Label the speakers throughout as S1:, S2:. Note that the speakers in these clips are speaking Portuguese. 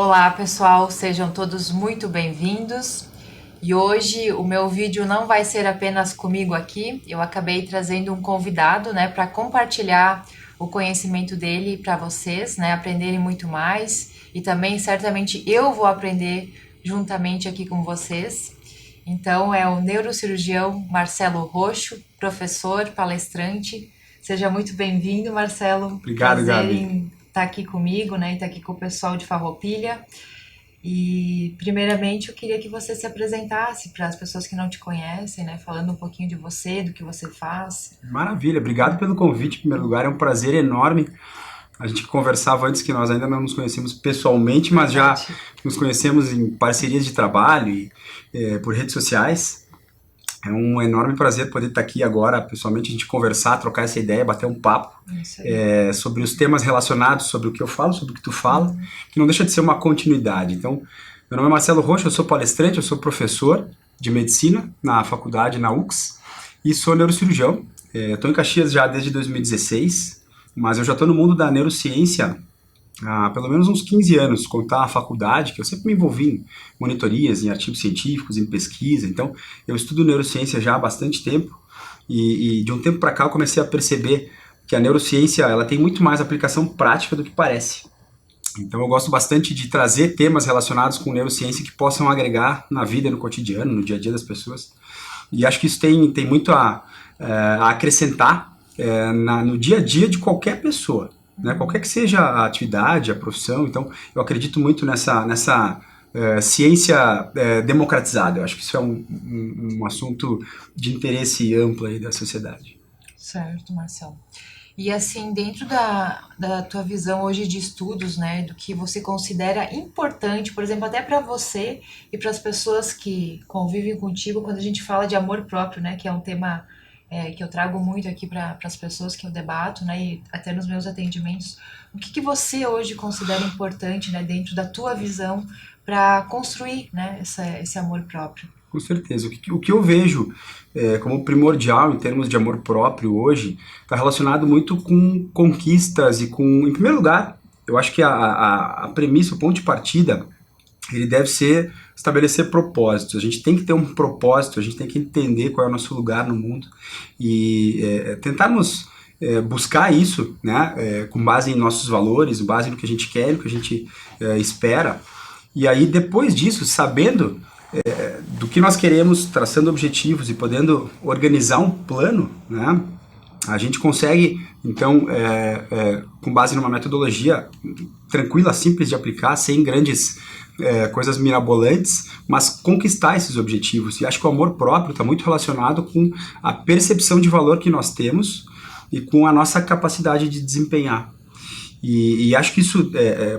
S1: Olá pessoal, sejam todos muito bem-vindos. E hoje o meu vídeo não vai ser apenas comigo aqui, eu acabei trazendo um convidado, né, para compartilhar o conhecimento dele para vocês, né, aprenderem muito mais e também certamente eu vou aprender juntamente aqui com vocês. Então é o neurocirurgião Marcelo Roxo, professor, palestrante. Seja muito bem-vindo, Marcelo.
S2: Obrigado,
S1: Prazer
S2: Gabi.
S1: em estar aqui comigo, né, e estar aqui com o pessoal de Farroupilha. E, primeiramente, eu queria que você se apresentasse para as pessoas que não te conhecem, né? Falando um pouquinho de você, do que você faz.
S2: Maravilha, obrigado pelo convite. Em primeiro lugar, é um prazer enorme. A gente conversava antes que nós ainda não nos conhecemos pessoalmente, mas já
S1: Verdade.
S2: nos conhecemos em parcerias de trabalho e por redes sociais. É um enorme prazer poder estar aqui agora, pessoalmente, a gente conversar, trocar essa ideia, bater um papo
S1: Isso aí.
S2: sobre os temas relacionados, sobre o que eu falo, sobre o que tu fala, que não deixa de ser uma continuidade. Então, meu nome é Marcelo Rocha, eu sou palestrante, eu sou professor de medicina na faculdade, na UX, e sou neurocirurgião. Estou em Caxias já desde 2016, mas eu já estou no mundo da neurociência há pelo menos uns 15 anos, contar a faculdade, que eu sempre me envolvi em monitorias, em artigos científicos, em pesquisa, então eu estudo neurociência já há bastante tempo e de um tempo para cá eu comecei a perceber que a neurociência ela tem muito mais aplicação prática do que parece. Então eu gosto bastante de trazer temas relacionados com neurociência que possam agregar na vida, no cotidiano, no dia a dia das pessoas. E acho que isso tem muito a acrescentar no dia a dia de qualquer pessoa, né? Qualquer que seja a atividade, a profissão. Então eu acredito muito nessa ciência democratizada. Eu acho que isso é um assunto de interesse amplo aí da sociedade.
S1: Certo, Marcelo. E assim, dentro da tua visão hoje de estudos, né, do que você considera importante, por exemplo, até para você e para as pessoas que convivem contigo, quando a gente fala de amor próprio, né, que é um tema que eu trago muito aqui para as pessoas que eu debato, né, e até nos meus atendimentos, o que você hoje considera importante, né, dentro da tua visão para construir, né, esse amor próprio?
S2: Com certeza. O que eu vejo como primordial em termos de amor próprio hoje está relacionado muito com conquistas e com, em primeiro lugar, eu acho que a premissa, o ponto de partida, ele deve ser estabelecer propósitos. A gente tem que ter um propósito, a gente tem que entender qual é o nosso lugar no mundo e tentarmos buscar isso, né, com base em nossos valores, com base no que a gente quer, no que a gente espera. E aí, depois disso, sabendo do que nós queremos, traçando objetivos e podendo organizar um plano, né, a gente consegue, então, com base numa metodologia tranquila, simples de aplicar, sem grandes coisas mirabolantes, mas conquistar esses objetivos. E acho que o amor próprio está muito relacionado com a percepção de valor que nós temos e com a nossa capacidade de desempenhar. E acho que isso,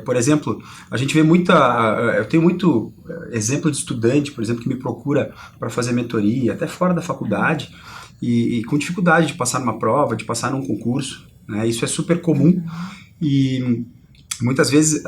S2: por exemplo, a gente vê muita. Eu tenho muito exemplo de estudante, por exemplo, que me procura para fazer mentoria, até fora da faculdade, e com dificuldade de passar numa prova, de passar num concurso, né? Isso é super comum e muitas vezes,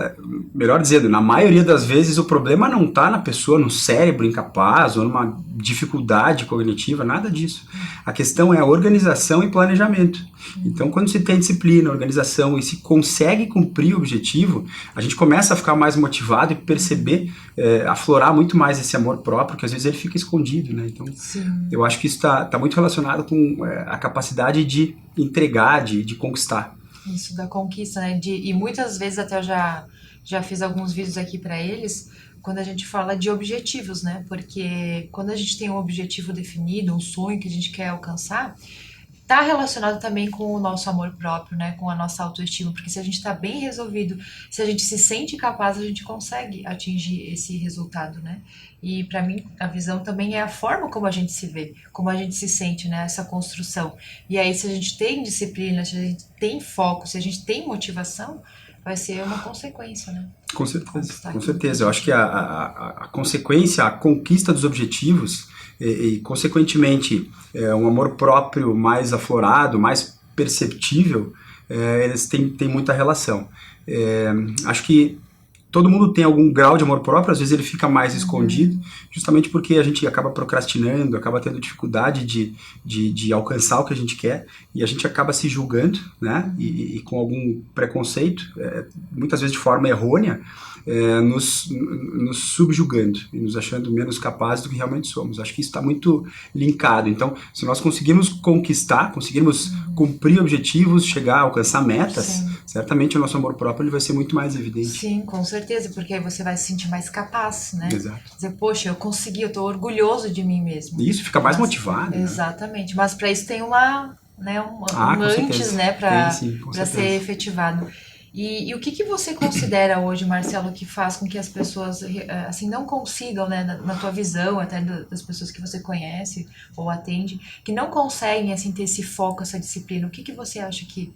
S2: melhor dizendo, na maioria das vezes o problema não está na pessoa, no cérebro incapaz ou numa dificuldade cognitiva, nada disso. A questão é a organização e planejamento. Então, quando se tem disciplina, organização e se consegue cumprir o objetivo, a gente começa a ficar mais motivado e perceber, aflorar muito mais esse amor próprio, que às vezes ele fica escondido, né? Então,
S1: Sim.
S2: eu acho que isso está muito relacionado com a capacidade de entregar, de conquistar.
S1: Isso da conquista, né? E muitas vezes até eu já fiz alguns vídeos aqui para eles, quando a gente fala de objetivos, né? Porque quando a gente tem um objetivo definido, um sonho que a gente quer alcançar, tá relacionado também com o nosso amor próprio, né? Com a nossa autoestima, porque se a gente tá bem resolvido, se a gente se sente capaz, a gente consegue atingir esse resultado, né? E para mim a visão também é a forma como a gente se vê, como a gente se sente, né? Essa construção. E aí se a gente tem disciplina, se a gente tem foco, se a gente tem motivação, vai ser uma consequência, né?
S2: Com certeza,
S1: Conquistar
S2: com
S1: aquilo que a
S2: certeza. Eu acho
S1: gente
S2: que a consequência, a conquista dos objetivos consequentemente, um amor próprio mais aflorado, mais perceptível, eles têm muita relação. Acho que todo mundo tem algum grau de amor próprio, às vezes ele fica mais escondido, justamente porque a gente acaba procrastinando, acaba tendo dificuldade de alcançar o que a gente quer, e a gente acaba se julgando, né, e com algum preconceito, muitas vezes de forma errônea, nos subjugando e nos achando menos capazes do que realmente somos. Acho que isso está muito linkado. Então, se nós conseguirmos conquistar, conseguirmos cumprir objetivos, chegar, alcançar metas,
S1: Sim.
S2: certamente o nosso amor próprio ele vai ser muito mais evidente.
S1: Sim, com certeza, porque aí você vai se sentir mais capaz, né?
S2: Exato.
S1: Dizer, poxa, eu consegui, eu tô orgulhoso de mim mesmo.
S2: E isso fica mais motivado. Né?
S1: Exatamente, mas para isso tem uma, né, um
S2: com
S1: antes,
S2: certeza.
S1: né, para
S2: certeza.
S1: ser efetivado. E o que você considera hoje, Marcelo, que faz com que as pessoas assim não consigam, né, na tua visão, até das pessoas que você conhece ou atende, que não conseguem assim ter esse foco, essa disciplina? O que você acha que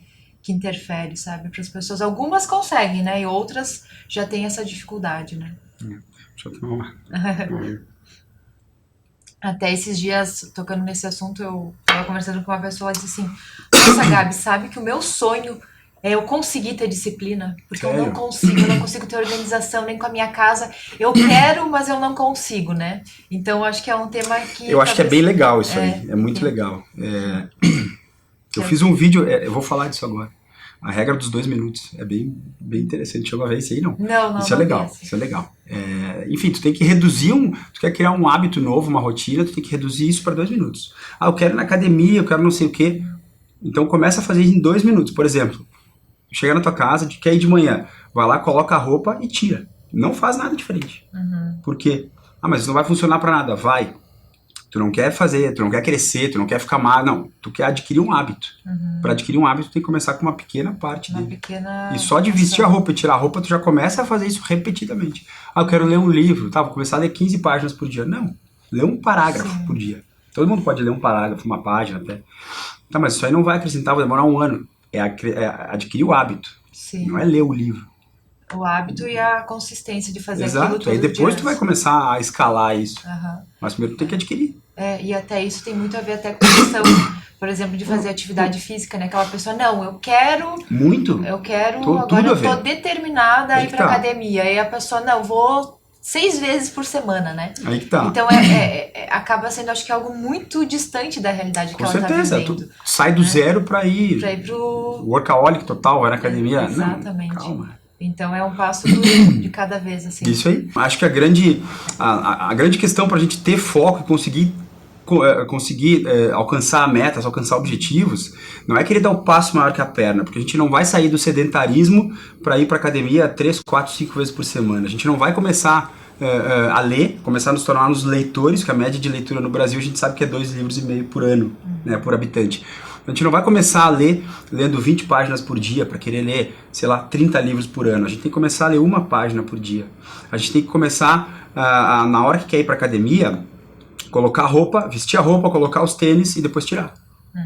S1: interfere, sabe, para as pessoas? Algumas conseguem, né, e outras já têm essa dificuldade, né?
S2: Deixa eu tomar
S1: Até esses dias, tocando nesse assunto, eu estava conversando com uma pessoa, ela disse assim, nossa, Gabi, sabe que o meu sonho é eu conseguir ter disciplina, porque
S2: Sério?
S1: eu não consigo ter organização nem com a minha casa. Eu quero, mas eu não consigo, né? Então, acho que é um tema que...
S2: Eu acho que é bem legal isso aí, é muito legal. Eu fiz um vídeo, eu vou falar disso agora. A regra dos 2 minutos, é bem interessante. Chegou a ver isso aí, não?
S1: Não,
S2: Isso é legal, isso é legal. Enfim, tu tem que reduzir tu quer criar um hábito novo, uma rotina, tu tem que reduzir isso para 2 minutos. Ah, eu quero ir na academia, eu quero não sei o quê. Então começa a fazer isso em 2 minutos. Por exemplo, chega na tua casa, quer ir de manhã, vai lá, coloca a roupa e tira. Não faz nada diferente. Por quê? Ah, mas isso não vai funcionar para nada. Vai. Tu não quer fazer, tu não quer crescer, tu não quer ficar magro, não. Tu quer adquirir um hábito. Para adquirir um hábito, tu tem que começar com uma pequena parte dele. E só de vestir a roupa e tirar a roupa, tu já começa a fazer isso repetidamente. Ah, eu quero ler um livro, tá? Vou começar a ler 15 páginas por dia. Não, lê um parágrafo por dia. Todo mundo pode ler um parágrafo, uma página até. Tá, mas isso aí não vai acrescentar, vai demorar 1 ano. É adquirir o hábito.
S1: Sim.
S2: Não é ler o livro.
S1: O hábito e a consistência de fazer aquilo
S2: Exato,
S1: todo
S2: aí depois
S1: dia.
S2: tu vai começar a escalar isso.
S1: Aham.
S2: Mas primeiro tu tem que adquirir.
S1: E até isso tem muito a ver até com a questão, por exemplo, de fazer atividade física, né? Aquela pessoa, não, eu quero,
S2: Muito.
S1: agora eu tô determinada a ir pra academia. Aí a pessoa, não, vou 6 vezes por semana, né?
S2: Aí que tá.
S1: Então acaba sendo, acho que algo muito distante da realidade que ela tá vivendo.
S2: Tu sai do zero pra ir
S1: pro
S2: workaholic total, vai na academia.
S1: Exatamente.
S2: Não, calma.
S1: Então é um passo de cada vez, assim.
S2: Isso aí. Acho que a grande questão pra gente ter foco e conseguir alcançar metas, alcançar objetivos, não é querer dar um passo maior que a perna, porque a gente não vai sair do sedentarismo para ir para academia 3, 4, 5 vezes por semana. A gente não vai começar a ler, começar a nos tornar uns leitores, que a média de leitura no Brasil a gente sabe que é 2,5 livros por ano, né, por habitante. A gente não vai começar a ler lendo 20 páginas por dia para querer ler, sei lá, 30 livros por ano. A gente tem que começar a ler 1 página por dia. A gente tem que começar, na hora que quer ir para academia, colocar a roupa, vestir a roupa, colocar os tênis e depois tirar.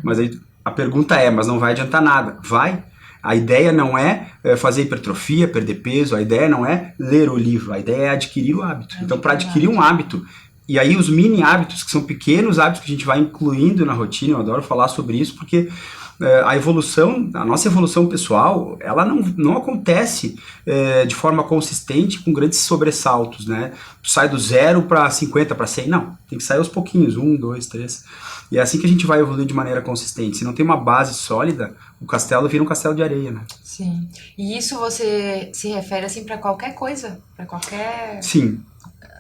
S2: Mas aí a pergunta mas não vai adiantar nada. Vai. A ideia não é fazer hipertrofia, perder peso, a ideia não é ler o livro, a ideia é adquirir o hábito. Então, para adquirir um hábito, e aí os mini hábitos, que são pequenos hábitos que a gente vai incluindo na rotina, eu adoro falar sobre isso, porque a nossa evolução pessoal, ela não acontece de forma consistente com grandes sobressaltos, né? Tu sai do 0 para 50, para 100, não. Tem que sair aos pouquinhos, 1, 2, 3. E é assim que a gente vai evoluir de maneira consistente. Se não tem uma base sólida, o castelo vira um castelo de areia, né?
S1: Sim. E isso você se refere assim para qualquer coisa? Para qualquer...
S2: Sim.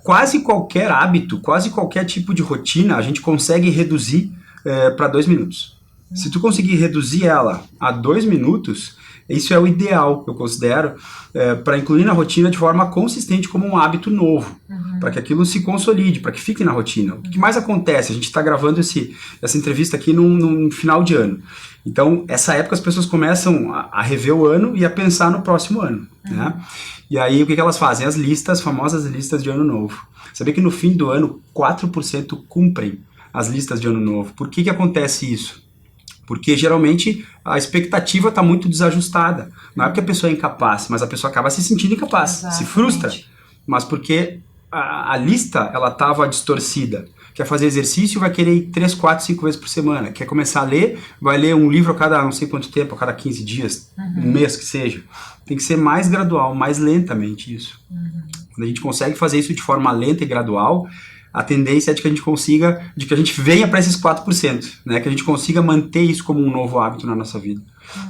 S2: Quase qualquer hábito, quase qualquer tipo de rotina, a gente consegue reduzir para 2 minutos. Se tu conseguir reduzir ela a 2 minutos, isso é o ideal, eu considero, para incluir na rotina de forma consistente como um hábito novo, para que aquilo se consolide, para que fique na rotina. O que mais acontece? A gente está gravando essa entrevista aqui num final de ano. Então, essa época as pessoas começam a rever o ano e a pensar no próximo ano, né? E aí, o que elas fazem? As listas, famosas listas de ano novo. Sabia que no fim do ano, 4% cumprem as listas de ano novo. Por que acontece isso? Porque geralmente a expectativa está muito desajustada. Não é porque a pessoa é incapaz, mas a pessoa acaba se sentindo incapaz, se frustra. Mas porque a lista ela estava distorcida. quer fazer exercício, vai querer ir 3, 4, 5 vezes por semana. Quer começar a ler, vai ler um livro a cada não sei quanto tempo, a cada 15 dias, um mês que seja. Tem que ser mais gradual, mais lentamente isso. Quando a gente consegue fazer isso de forma lenta e gradual, a tendência é de que a gente consiga, de que a gente venha para esses 4%, né? Que a gente consiga manter isso como um novo hábito na nossa vida.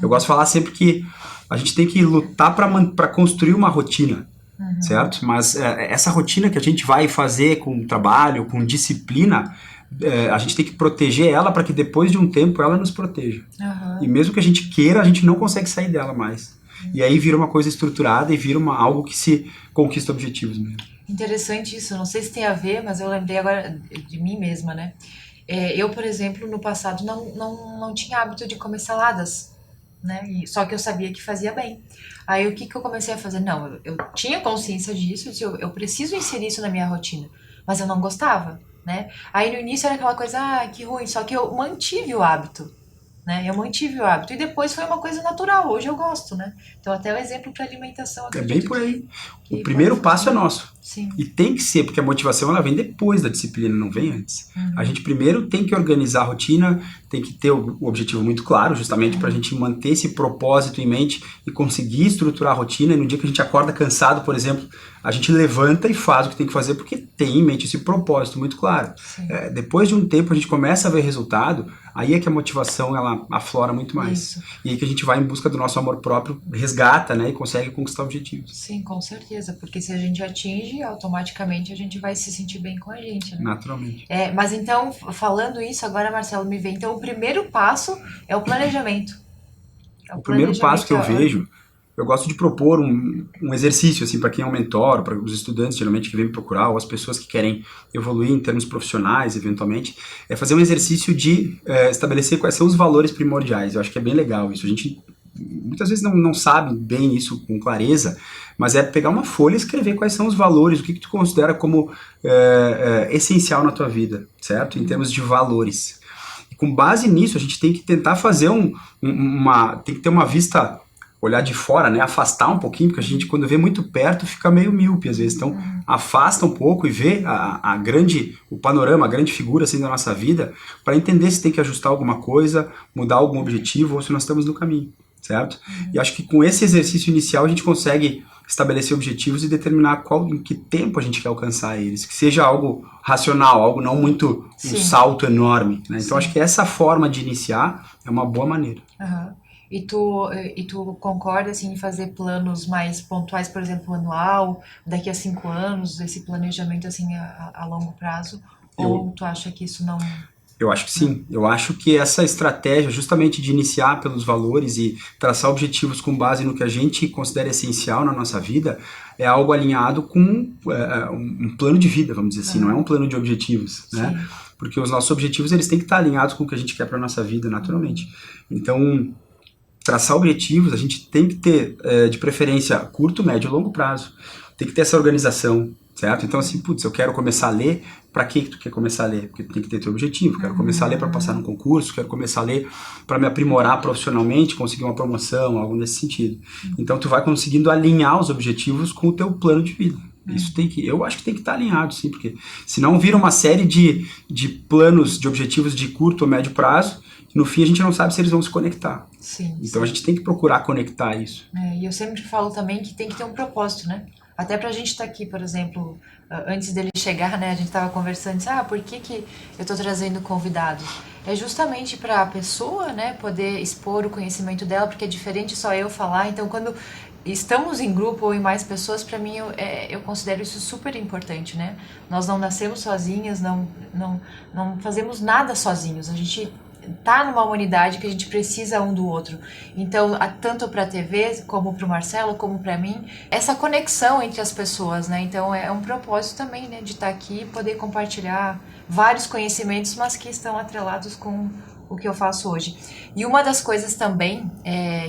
S2: Eu gosto de falar sempre que a gente tem que lutar para construir uma rotina, certo? Mas essa rotina que a gente vai fazer com trabalho, com disciplina, a gente tem que proteger ela para que depois de um tempo ela nos proteja. E mesmo que a gente queira, a gente não consegue sair dela mais. E aí vira uma coisa estruturada e vira algo que se conquista objetivos mesmo.
S1: Interessante isso, não sei se tem a ver, mas eu lembrei agora de mim mesma, né? Eu, por exemplo, no passado não tinha hábito de comer saladas, né? Só que eu sabia que fazia bem. Aí o que eu comecei a fazer? Não, eu tinha consciência disso, eu preciso inserir isso na minha rotina, mas eu não gostava, né? Aí no início era aquela coisa, que ruim, só que eu mantive o hábito. Né? Eu mantive o hábito e depois foi uma coisa natural. Hoje eu gosto, né? Então até o exemplo para alimentação.
S2: É bem por aí. O primeiro passo é nosso.
S1: Sim.
S2: E tem que ser, porque a motivação ela vem depois da disciplina, não vem antes. A gente primeiro tem que organizar a rotina, tem que ter o objetivo muito claro, justamente para a gente manter esse propósito em mente e conseguir estruturar a rotina. E no dia que a gente acorda cansado, por exemplo, a gente levanta e faz o que tem que fazer porque tem em mente esse propósito muito claro. Depois de um tempo a gente começa a ver resultado, aí é que a motivação ela aflora muito mais.
S1: Isso.
S2: E aí que a gente vai em busca do nosso amor próprio, resgata, né, e consegue conquistar objetivos.
S1: Sim, com certeza, porque se a gente atinge, automaticamente a gente vai se sentir bem com a gente, né?
S2: Naturalmente.
S1: Mas então, falando isso, agora, Marcelo, me vem. Então, o primeiro passo é o planejamento.
S2: O primeiro passo que eu vejo, eu gosto de propor um exercício assim para quem é um mentor, para os estudantes geralmente que vêm me procurar, ou as pessoas que querem evoluir em termos profissionais, eventualmente, é fazer um exercício de estabelecer quais são os valores primordiais. Eu acho que é bem legal isso. A gente muitas vezes não sabe bem isso com clareza, mas é pegar uma folha e escrever quais são os valores, o que tu considera como essencial na tua vida, certo? Em termos de valores. E com base nisso, a gente tem que tentar fazer tem que ter uma vista, olhar de fora, né? Afastar um pouquinho, porque a gente, quando vê muito perto, fica meio míope às vezes. Então, afasta um pouco e vê o panorama, a grande figura assim, da nossa vida, para entender se tem que ajustar alguma coisa, mudar algum objetivo ou se nós estamos no caminho, certo? E acho que com esse exercício inicial a gente consegue estabelecer objetivos e determinar em que tempo a gente quer alcançar eles, que seja algo racional, algo não muito um salto enorme, né? Então acho que essa forma de iniciar é uma boa maneira.
S1: E tu concorda assim, em fazer planos mais pontuais, por exemplo, anual, daqui a 5 anos, esse planejamento assim a longo prazo? Ou tu acha que isso não...
S2: Eu acho que sim. Eu acho que essa estratégia justamente de iniciar pelos valores e traçar objetivos com base no que a gente considera essencial na nossa vida é algo alinhado com um plano de vida, vamos dizer assim, não é um plano de objetivos, né? Porque os nossos objetivos eles têm que estar alinhados com o que a gente quer para a nossa vida, naturalmente. Então, traçar objetivos, a gente tem que ter, de preferência, curto, médio e longo prazo. Tem que ter essa organização, certo? Então, assim, eu quero começar a ler, para que tu quer começar a ler? Porque tu tem que ter teu objetivo. Quero começar a ler para passar num concurso, quero começar a ler para me aprimorar profissionalmente, conseguir uma promoção, algo nesse sentido. Então, tu vai conseguindo alinhar os objetivos com o teu plano de vida. Isso eu acho que tem que estar alinhado, sim, porque senão vira uma série de planos, de objetivos de curto ou médio prazo, e no fim a gente não sabe se eles vão se conectar. Então a gente tem que procurar conectar isso.
S1: E eu sempre falo também que tem que ter um propósito, né? Até pra gente estar aqui, por exemplo, antes dele chegar, né, a gente tava conversando, por que eu tô trazendo convidados? É justamente para a pessoa, né, poder expor o conhecimento dela, porque é diferente só eu falar. Então, quando estamos em grupo ou em mais pessoas, para mim eu considero isso super importante, né? Nós não nascemos sozinhas, não fazemos nada sozinhos. A gente tá numa humanidade que a gente precisa um do outro. Então, tanto para a TV, como para o Marcelo, como para mim, essa conexão entre as pessoas, né? Então, é um propósito também, né? De estar aqui e poder compartilhar vários conhecimentos, mas que estão atrelados com o que eu faço hoje. E uma das coisas também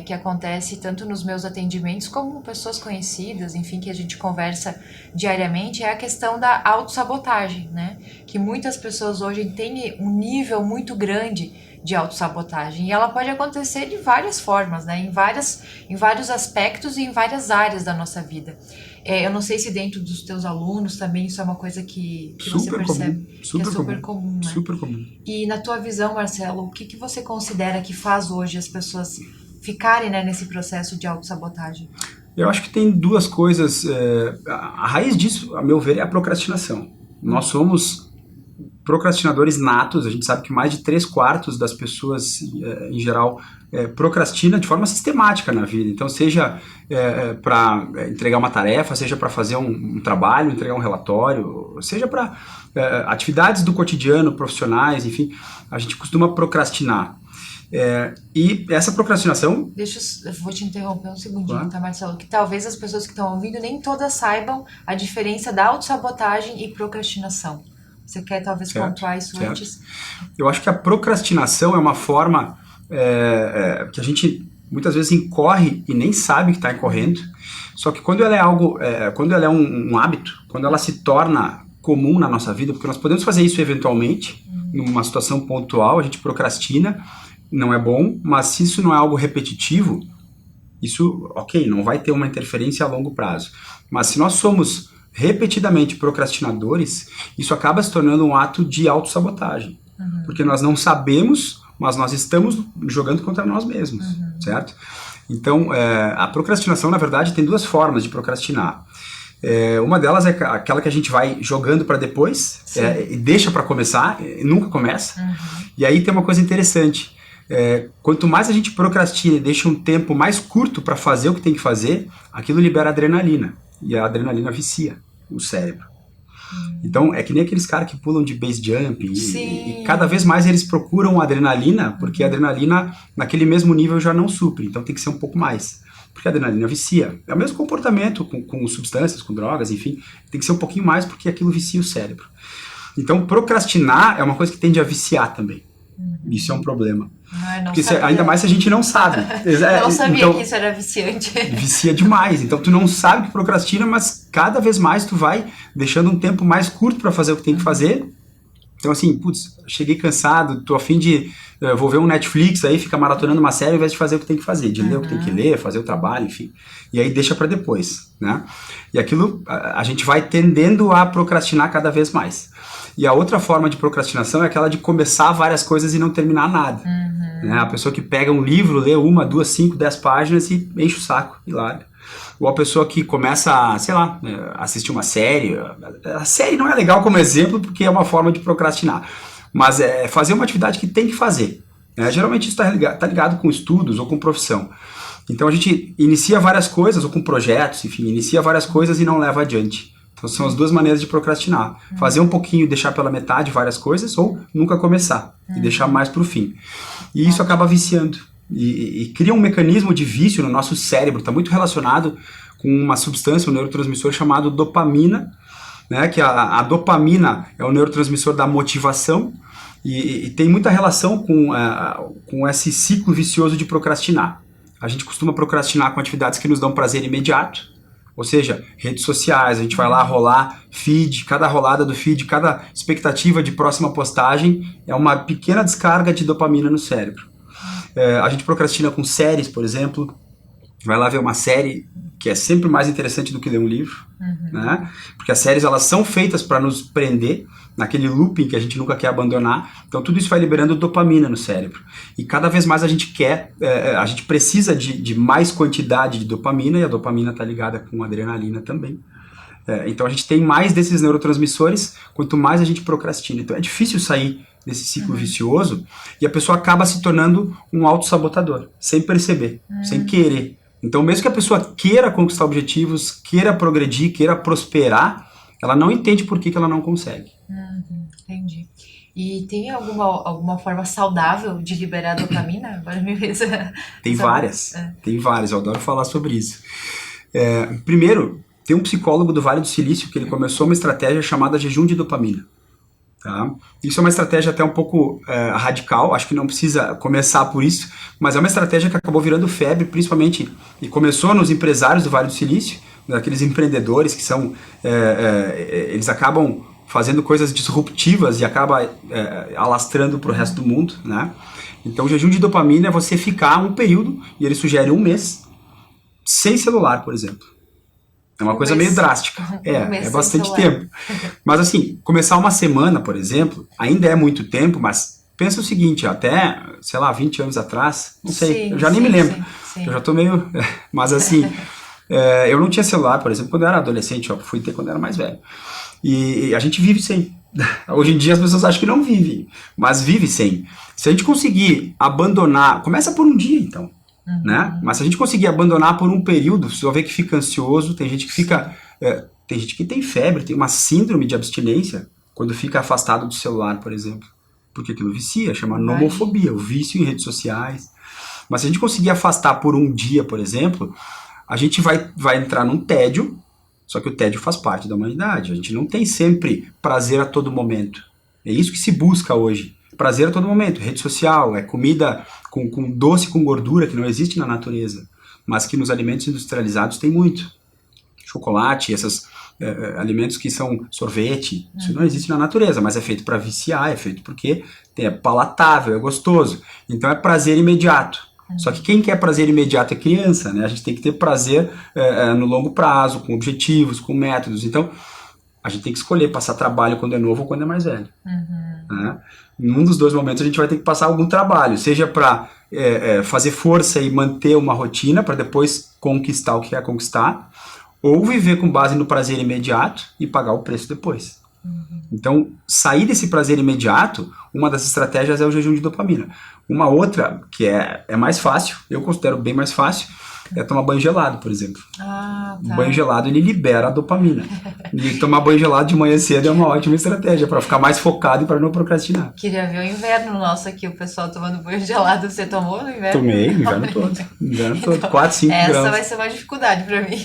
S1: que acontece tanto nos meus atendimentos como pessoas conhecidas, enfim, que a gente conversa diariamente, é a questão da autossabotagem, né? Que muitas pessoas hoje têm um nível muito grande de autossabotagem. E ela pode acontecer de várias formas, né? Em vários aspectos e em várias áreas da nossa vida. Eu não sei se dentro dos teus alunos também isso é uma coisa que você percebe que é super comum, né?
S2: Super comum.
S1: E na tua visão, Marcelo, o que você considera que faz hoje as pessoas ficarem, né, nesse processo de autossabotagem?
S2: Eu acho que tem duas coisas. A raiz disso, a meu ver, é a procrastinação. Nós somos procrastinadores natos. A gente sabe que mais de 3/4 das pessoas, em geral, procrastina de forma sistemática na vida. Então, seja para entregar uma tarefa, seja para fazer um trabalho, entregar um relatório, seja para atividades do cotidiano, profissionais, enfim, a gente costuma procrastinar. E essa procrastinação...
S1: Eu vou te interromper um segundinho,
S2: Claro.
S1: tá, Marcelo? Que talvez as pessoas que estão ouvindo nem todas saibam a diferença da autossabotagem e procrastinação. Você quer talvez pontuar isso antes?
S2: Eu acho que a procrastinação é uma forma que a gente muitas vezes incorre e nem sabe que está incorrendo. Só que quando ela é algo, quando ela é um hábito, quando ela se torna comum na nossa vida, porque nós podemos fazer isso eventualmente, numa situação pontual, a gente procrastina, não é bom, mas se isso não é algo repetitivo, isso, ok, não vai ter uma interferência a longo prazo. Mas se nós somos repetidamente procrastinadores, isso acaba se tornando um ato de autossabotagem. Porque nós não sabemos, mas nós estamos jogando contra nós mesmos, certo? Então, a procrastinação, na verdade, tem duas formas de procrastinar. Uma delas é aquela que a gente vai jogando para depois, e deixa para começar, e nunca começa. E aí tem uma coisa interessante. Quanto mais a gente procrastina e deixa um tempo mais curto para fazer o que tem que fazer, aquilo libera adrenalina. E a adrenalina vicia o cérebro. Então, é que nem aqueles caras que pulam de base jump. E cada vez mais eles procuram adrenalina, porque a adrenalina, naquele mesmo nível, já não supre. Então, tem que ser um pouco mais. Porque a adrenalina vicia. É o mesmo comportamento com substâncias, com drogas, enfim. Tem que ser um pouquinho mais, porque aquilo vicia o cérebro. Então, procrastinar é uma coisa que tende a viciar também. Isso é um problema. Porque ainda mais se a gente não sabe.
S1: Eu não sabia que isso era viciante.
S2: Vicia demais. Então tu não sabe que procrastina, mas cada vez mais tu vai deixando um tempo mais curto para fazer o que tem que fazer. Então assim, putz, cheguei cansado, tô a fim de... vou ver um Netflix aí, fica maratonando uma série ao invés de fazer o que tem que fazer. De ler o que tem que ler, fazer o trabalho, enfim. E aí deixa para depois, né? E aquilo, a gente vai tendendo a procrastinar cada vez mais. E a outra forma de procrastinação é aquela de começar várias coisas e não terminar nada. Né? A pessoa que pega um livro, lê 1, 2, 5, 10 páginas e enche o saco e larga. Ou a pessoa que começa, sei lá, assistir uma série. A série não é legal como exemplo porque é uma forma de procrastinar. Mas é fazer uma atividade que tem que fazer. Né? Geralmente isso tá ligado com estudos ou com profissão. Então a gente inicia várias coisas, ou com projetos, enfim, inicia várias coisas e não leva adiante. Então são as duas maneiras de procrastinar. Fazer um pouquinho e deixar pela metade várias coisas, ou nunca começar e deixar mais para o fim. E isso acaba viciando. E cria um mecanismo de vício no nosso cérebro. Está muito relacionado com uma substância, um neurotransmissor chamado dopamina, né? Que a dopamina é o neurotransmissor da motivação e tem muita relação com esse ciclo vicioso de procrastinar. A gente costuma procrastinar com atividades que nos dão prazer imediato. Ou seja, redes sociais, a gente vai lá rolar feed, cada rolada do feed, cada expectativa de próxima postagem é uma pequena descarga de dopamina no cérebro. A gente procrastina com séries, por exemplo, vai lá ver uma série que é sempre mais interessante do que ler um livro, né? Porque as séries elas são feitas para nos prender naquele looping que a gente nunca quer abandonar, então tudo isso vai liberando dopamina no cérebro. E cada vez mais a gente a gente precisa de mais quantidade de dopamina, e a dopamina está ligada com adrenalina também. Então a gente tem mais desses neurotransmissores quanto mais a gente procrastina. Então é difícil sair desse ciclo vicioso e a pessoa acaba se tornando um autossabotador, sem perceber, sem querer. Então mesmo que a pessoa queira conquistar objetivos, queira progredir, queira prosperar, ela não entende por que ela não consegue.
S1: Entendi. E tem alguma forma saudável de liberar dopamina? Agora me fez...
S2: Tem várias, eu adoro falar sobre isso. Primeiro, tem um psicólogo do Vale do Silício que ele começou uma estratégia chamada jejum de dopamina. Tá? Isso é uma estratégia até um pouco radical, acho que não precisa começar por isso, mas é uma estratégia que acabou virando febre, principalmente, e começou nos empresários do Vale do Silício, daqueles empreendedores que são, eles acabam fazendo coisas disruptivas e acaba alastrando para o resto do mundo, né? Então o jejum de dopamina é você ficar um período, e ele sugere 1 mês, sem celular, por exemplo. É uma coisa meio drástica. É bastante tempo. Mas assim, começar uma semana, por exemplo, ainda é muito tempo, mas pensa o seguinte, até, sei lá, 20 anos atrás, não sei, eu já nem me lembro. Eu já tô meio... Mas assim, eu não tinha celular, por exemplo, quando eu era adolescente, eu fui ter quando eu era mais velho. E a gente vive sem. Hoje em dia as pessoas acham que não vivem, mas vive sem. Se a gente conseguir abandonar, começa por um dia então. Né? Mas se a gente conseguir abandonar por um período, você vai ver que fica ansioso, tem gente que fica... tem gente que tem febre, tem uma síndrome de abstinência quando fica afastado do celular, por exemplo. Porque aquilo vicia, chama nomofobia, o vício em redes sociais. Mas se a gente conseguir afastar por um dia, por exemplo, a gente vai entrar num tédio, só que o tédio faz parte da humanidade. A gente não tem sempre prazer a todo momento. É isso que se busca hoje. Prazer a todo momento. Rede social, é comida com doce, com gordura, que não existe na natureza, mas que nos alimentos industrializados tem muito. Chocolate, esses alimentos que são sorvete, isso não existe na natureza, mas é feito para viciar, é feito porque é palatável, é gostoso. Então é prazer imediato. Só que quem quer prazer imediato é criança, né? A gente tem que ter prazer no longo prazo, com objetivos, com métodos. Então, a gente tem que escolher passar trabalho quando é novo ou quando é mais velho. Né? Num dos dois momentos a gente vai ter que passar algum trabalho, seja para fazer força e manter uma rotina para depois conquistar o que quer conquistar, ou viver com base no prazer imediato e pagar o preço depois. Então, sair desse prazer imediato, uma das estratégias é o jejum de dopamina. Uma outra, que é mais fácil, eu considero bem mais fácil, é tomar banho gelado, por exemplo. O banho gelado, ele libera a dopamina. E tomar banho gelado de manhã cedo é uma ótima estratégia para ficar mais focado e para não procrastinar.
S1: Queria ver o inverno nosso aqui, o pessoal tomando banho gelado. Você tomou no inverno?
S2: Tomei, o inverno todo. Inverno todo, então, 4, 5 graus.
S1: Essa vai ser uma dificuldade para mim.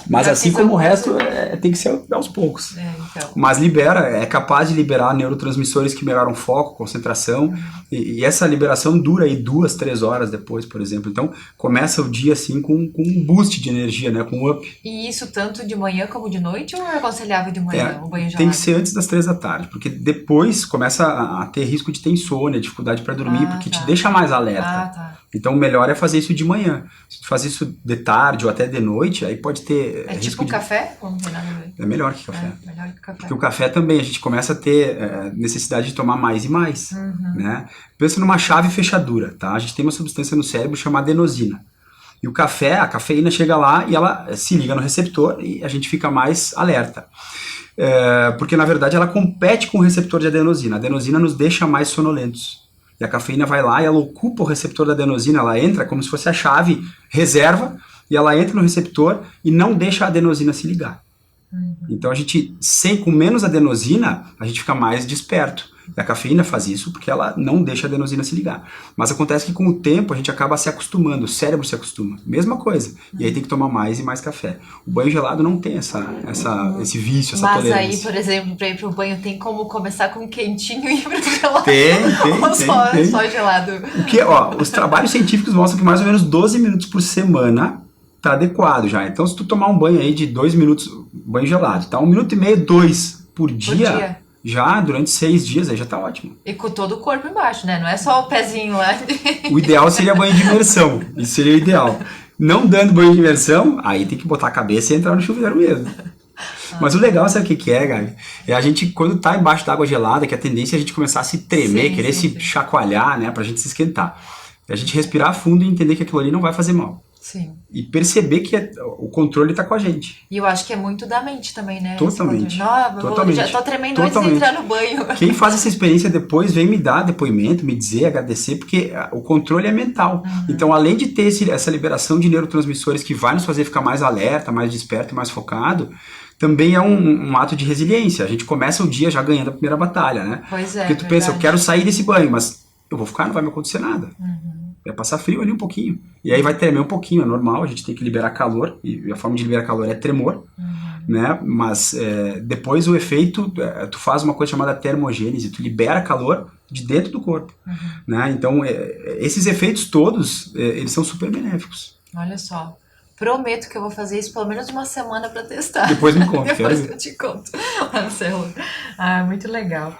S2: Mas assim como o resto, tem que ser aos poucos.
S1: Então.
S2: Mas libera, é capaz de liberar neurotransmissores que melhoram foco, concentração. E essa liberação dura aí 2, 3 horas depois, por exemplo. Então, começa o dia assim com um boost de energia, né? Com um up.
S1: E isso tanto de manhã como de noite ou é aconselhável de manhã o banho gelado?
S2: Tem que ser antes das 3 da tarde, porque depois começa a ter risco de ter insônia, dificuldade para dormir, porque te deixa mais alerta. Então o melhor é fazer isso de manhã. Se tu fazer isso de tarde ou até de noite, aí pode ter
S1: risco tipo café? Não tem nada a ver.
S2: É melhor que café.
S1: Melhor que café.
S2: Porque o café também, a gente começa a ter necessidade de tomar mais e mais. Né? Pensa numa chave fechadura, tá? A gente tem uma substância no cérebro chamada adenosina. E o café, a cafeína chega lá e ela se liga no receptor e a gente fica mais alerta. Porque na verdade ela compete com o receptor de adenosina. A adenosina nos deixa mais sonolentos. E a cafeína vai lá e ela ocupa o receptor da adenosina, ela entra como se fosse a chave reserva, e ela entra no receptor e não deixa a adenosina se ligar. Então a gente, com menos adenosina, a gente fica mais desperto. E a cafeína faz isso porque ela não deixa a adenosina se ligar. Mas acontece que com o tempo a gente acaba se acostumando, o cérebro se acostuma. Mesma coisa. E aí tem que tomar mais e mais café. O banho gelado não tem esse vício, essa tolerância.
S1: Mas aí, por exemplo, para ir pro banho tem como começar com quentinho e ir pro gelado?
S2: Tem.
S1: Só gelado.
S2: Os trabalhos científicos mostram que mais ou menos 12 minutos por semana tá adequado já. Então se tu tomar um banho aí de 2 minutos, banho gelado, tá? 1,5 minutos, 2 por dia. Já durante 6 dias aí já tá ótimo.
S1: E com todo o corpo embaixo, né? Não é só o pezinho lá.
S2: O ideal seria banho de imersão. Isso seria o ideal. Não dando banho de imersão, aí tem que botar a cabeça e entrar no chuveiro mesmo. Mas o legal, sabe o que é, Gabi? É a gente, quando tá embaixo da água gelada, que a tendência é a gente começar a se tremer, querer se chacoalhar, né? Pra gente se esquentar. É a gente respirar fundo e entender que aquilo ali não vai fazer mal.
S1: Sim.
S2: E perceber que o controle está com a gente.
S1: E eu acho que é muito da mente também, né?
S2: Totalmente.
S1: Já tô tremendo antes de entrar no banho.
S2: Quem faz essa experiência depois vem me dar depoimento, me dizer, agradecer, porque o controle é mental. Então, além de ter essa liberação de neurotransmissores que vai nos fazer ficar mais alerta, mais desperto e mais focado, também é um ato de resiliência. A gente começa o dia já ganhando a primeira batalha, né?
S1: Pois é.
S2: Porque tu pensa, eu quero sair desse banho, mas eu vou ficar, não vai me acontecer nada. Vai passar frio ali um pouquinho. E aí vai tremer um pouquinho, é normal, a gente tem que liberar calor, e a forma de liberar calor é tremor, né? Mas depois o efeito, tu faz uma coisa chamada termogênese, tu libera calor de dentro do corpo, né? Então, esses efeitos todos, eles são super benéficos.
S1: Olha só. Prometo que eu vou fazer isso pelo menos uma semana para testar.
S2: Depois me conta.
S1: Depois eu te conto, Marcelo. Muito legal.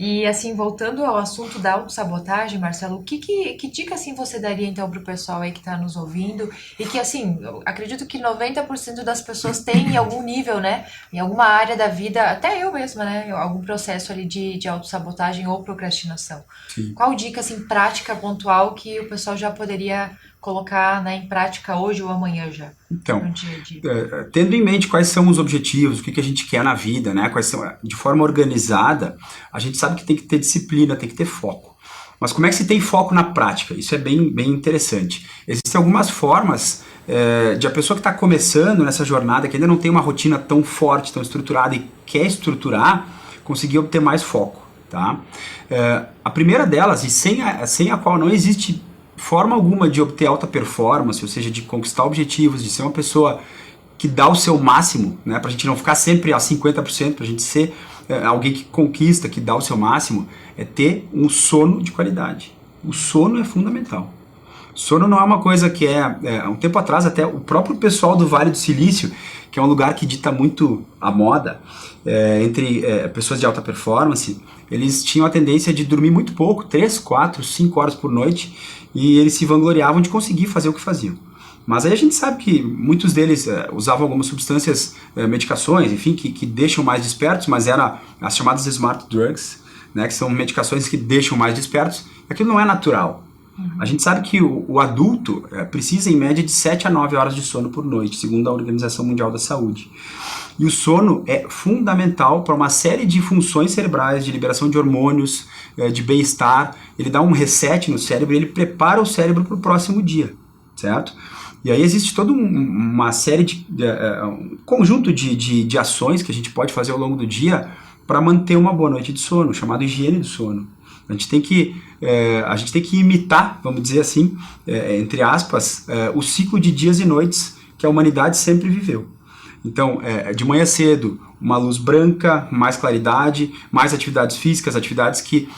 S1: E assim, voltando ao assunto da autossabotagem, Marcelo, que dica assim você daria então para o pessoal aí que está nos ouvindo e que assim, eu acredito que 90% das pessoas têm em algum nível, né, em alguma área da vida, até eu mesma, né, algum processo ali de autossabotagem ou procrastinação.
S2: Sim.
S1: Qual dica assim prática, pontual que o pessoal já poderia colocar, né, em prática hoje ou amanhã já,
S2: Então,
S1: no dia a dia?
S2: tendo em mente quais são os objetivos, o que a gente quer na vida, né? Quais são, de forma organizada, a gente sabe que tem que ter disciplina, tem que ter foco. Mas como é que se tem foco na prática? Isso é bem interessante. Existem algumas formas de a pessoa que está começando nessa jornada, que ainda não tem uma rotina tão forte, tão estruturada e quer estruturar, conseguir obter mais foco. Tá? A primeira delas, e sem a qual não existe forma alguma de obter alta performance, ou seja, de conquistar objetivos, de ser uma pessoa que dá o seu máximo, né, para a gente não ficar sempre a 50%, para a gente ser alguém que conquista, que dá o seu máximo, é ter um sono de qualidade. O sono é fundamental. Sono não é uma coisa que um tempo atrás até o próprio pessoal do Vale do Silício, que é um lugar que dita muito a moda entre pessoas de alta performance, eles tinham a tendência de dormir muito pouco, 3, 4, 5 horas por noite, e eles se vangloriavam de conseguir fazer o que faziam. Mas aí a gente sabe que muitos deles usavam algumas substâncias, medicações, enfim, que deixam mais despertos, mas eram as chamadas smart drugs, né, que são medicações que deixam mais despertos. Aquilo não é natural. A gente sabe que o adulto precisa, em média, de 7 a 9 horas de sono por noite, segundo a Organização Mundial da Saúde. E o sono é fundamental para uma série de funções cerebrais, de liberação de hormônios, de bem-estar. Ele dá um reset no cérebro e ele prepara o cérebro para o próximo dia, certo? E aí existe toda uma série um conjunto de ações que a gente pode fazer ao longo do dia para manter uma boa noite de sono, chamado higiene do sono. A gente tem que imitar, vamos dizer assim, entre aspas, o ciclo de dias e noites que a humanidade sempre viveu. Então, de manhã cedo, uma luz branca, mais claridade, mais atividades físicas, atividades que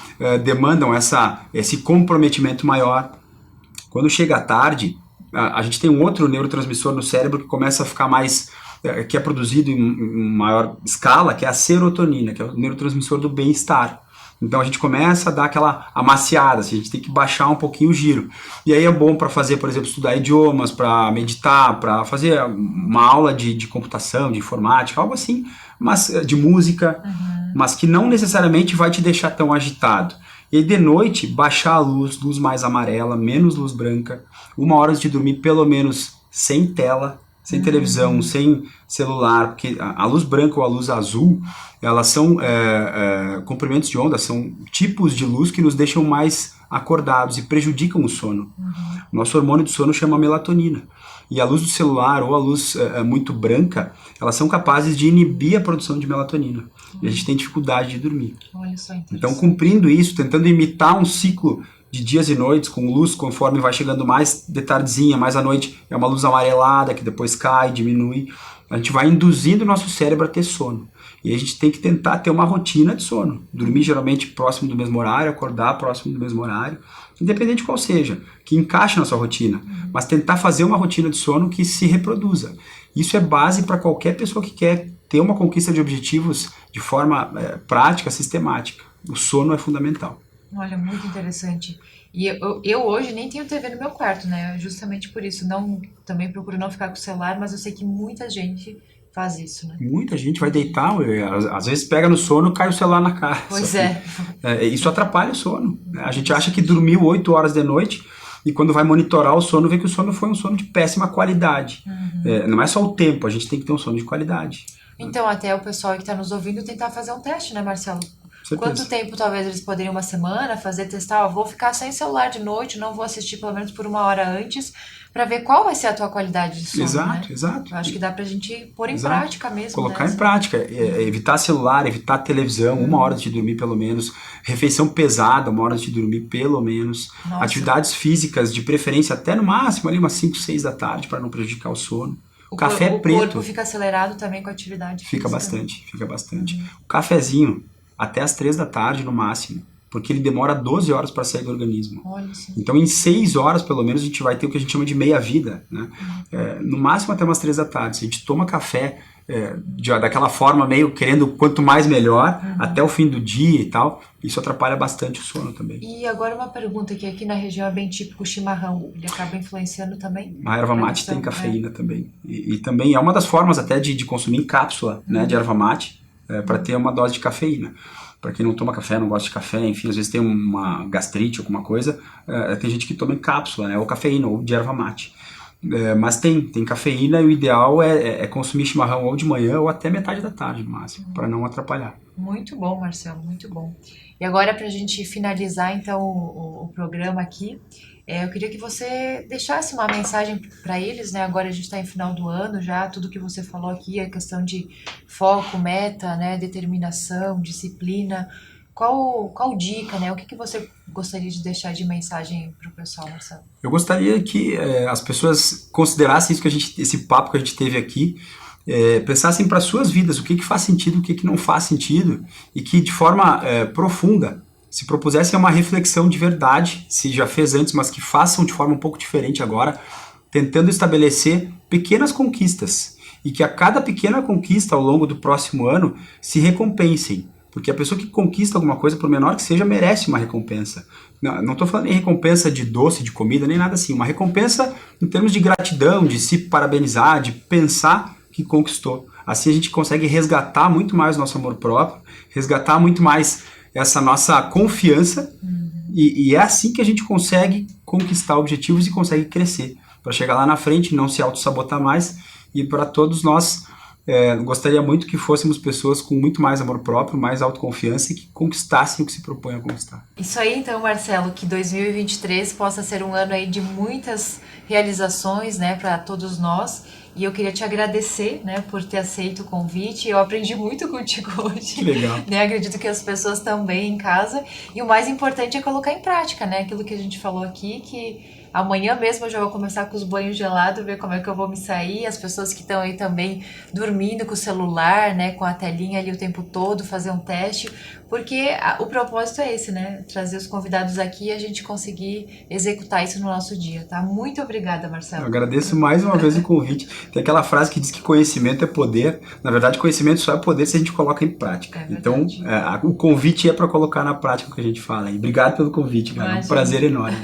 S2: demandam esse comprometimento maior. Quando chega à tarde, a gente tem um outro neurotransmissor no cérebro que começa a ficar mais, que é produzido em maior escala, que é a serotonina, que é o neurotransmissor do bem-estar. Então a gente começa a dar aquela amaciada, assim, a gente tem que baixar um pouquinho o giro. E aí é bom para fazer, por exemplo, estudar idiomas, para meditar, para fazer uma aula de computação, de informática, algo assim, mas de música, mas que não necessariamente vai te deixar tão agitado. E aí de noite, baixar a luz mais amarela, menos luz branca, 1 hora de dormir pelo menos sem tela, sem televisão, sem celular, porque a luz branca ou a luz azul, elas são comprimentos de onda, são tipos de luz que nos deixam mais acordados e prejudicam o sono. Nosso hormônio do sono chama melatonina. E a luz do celular ou a luz muito branca, elas são capazes de inibir a produção de melatonina. E a gente tem dificuldade de dormir.
S1: Olha só,
S2: Então, cumprindo isso, tentando imitar um ciclo de dias e noites com luz, conforme vai chegando mais de tardezinha, mais à noite, é uma luz amarelada que depois cai, diminui. A gente vai induzindo o nosso cérebro a ter sono. E a gente tem que tentar ter uma rotina de sono. Dormir geralmente próximo do mesmo horário, acordar próximo do mesmo horário, independente de qual seja, que encaixe na sua rotina. Mas tentar fazer uma rotina de sono que se reproduza. Isso é base para qualquer pessoa que quer ter uma conquista de objetivos de forma prática, sistemática. O sono é fundamental.
S1: Olha, muito interessante. E eu hoje nem tenho TV no meu quarto, né? Justamente por isso. Não, também procuro não ficar com o celular, mas eu sei que muita gente faz isso, né?
S2: Muita gente vai deitar, às vezes pega no sono, cai o celular na cara.
S1: Pois é.
S2: Isso atrapalha o sono. A gente acha que dormiu 8 horas de noite e quando vai monitorar o sono, vê que o sono foi um sono de péssima qualidade. Não é só o tempo, a gente tem que ter um sono de qualidade.
S1: Então, até o pessoal que está nos ouvindo tentar fazer um teste, né, Marcelo? Quanto tempo talvez eles poderiam, uma semana, fazer, testar, vou ficar sem celular de noite, não vou assistir pelo menos por 1 hora antes, para ver qual vai ser a tua qualidade de sono,
S2: Exato,
S1: né?
S2: exato.
S1: Eu acho que dá pra gente pôr em
S2: Exato.
S1: prática mesmo,
S2: Colocar
S1: né?
S2: em prática, evitar celular, evitar televisão, 1 hora de dormir pelo menos, refeição pesada, 1 hora de dormir pelo menos,
S1: Nossa.
S2: atividades físicas, de preferência até no máximo ali umas 5, 6 da tarde para não prejudicar o sono. O café preto.
S1: O corpo fica acelerado também com a atividade
S2: Fica
S1: física.
S2: fica bastante. O cafezinho, até as 3 da tarde no máximo, porque ele demora 12 horas para sair do organismo.
S1: Olha só.
S2: Então, em 6 horas, pelo menos, a gente vai ter o que a gente chama de meia-vida, né? No máximo até umas 3 da tarde. Se a gente toma café daquela forma meio querendo quanto mais melhor, até o fim do dia e tal, isso atrapalha bastante o sono também.
S1: E agora uma pergunta, que aqui na região é bem típico o chimarrão, ele acaba influenciando também?
S2: A erva mate tem cafeína também. E também é uma das formas até de consumir em cápsula, né, de erva mate, para ter uma dose de cafeína. Para quem não toma café, não gosta de café, enfim, às vezes tem uma gastrite, alguma coisa, tem gente que toma em cápsula, né, ou cafeína, ou de erva mate. Mas tem cafeína, e o ideal é consumir chimarrão ou de manhã ou até metade da tarde, no máximo, para não atrapalhar.
S1: Muito bom, Marcelo, muito bom. E agora, para a gente finalizar, então, o programa aqui, eu queria que você deixasse uma mensagem para eles, né? Agora a gente está em final do ano já, tudo que você falou aqui, a questão de foco, meta, né? Determinação, disciplina. Qual dica, né? O que você gostaria de deixar de mensagem para o pessoal, Marcelo?
S2: Eu gostaria que as pessoas considerassem isso esse papo que a gente teve aqui, pensassem para suas vidas o que faz sentido, o que não faz sentido, e que de forma profunda se propusessem uma reflexão de verdade, se já fez antes, mas que façam de forma um pouco diferente agora, tentando estabelecer pequenas conquistas, e que a cada pequena conquista ao longo do próximo ano se recompensem. Porque a pessoa que conquista alguma coisa, por menor que seja, merece uma recompensa. Não estou falando em recompensa de doce, de comida, nem nada assim. Uma recompensa em termos de gratidão, de se parabenizar, de pensar que conquistou. Assim a gente consegue resgatar muito mais o nosso amor próprio, resgatar muito mais essa nossa confiança, e é assim que a gente consegue conquistar objetivos e consegue crescer. Para chegar lá na frente, não se auto-sabotar mais, e para todos nós... gostaria muito que fôssemos pessoas com muito mais amor próprio, mais autoconfiança, e que conquistassem o que se propõe a conquistar.
S1: Isso aí então, Marcelo, que 2023 possa ser um ano aí de muitas realizações, né, para todos nós. E eu queria te agradecer, né, por ter aceito o convite. Eu aprendi muito contigo hoje.
S2: Que legal.
S1: Né? Acredito que as pessoas também em casa. E o mais importante é colocar em prática, né, aquilo que a gente falou aqui, que amanhã mesmo eu já vou começar com os banhos gelados, ver como é que eu vou me sair. As pessoas que estão aí também dormindo com o celular, né, com a telinha ali o tempo todo, fazer um teste. Porque o propósito é esse, né? Trazer os convidados aqui e a gente conseguir executar isso no nosso dia, tá? Muito obrigada, Marcelo.
S2: Eu agradeço mais uma vez o convite. Tem aquela frase que diz que conhecimento é poder. Na verdade, conhecimento só é poder se a gente coloca em prática. Então, o convite é para colocar na prática o que a gente fala. E obrigado pelo convite, cara. É um prazer enorme.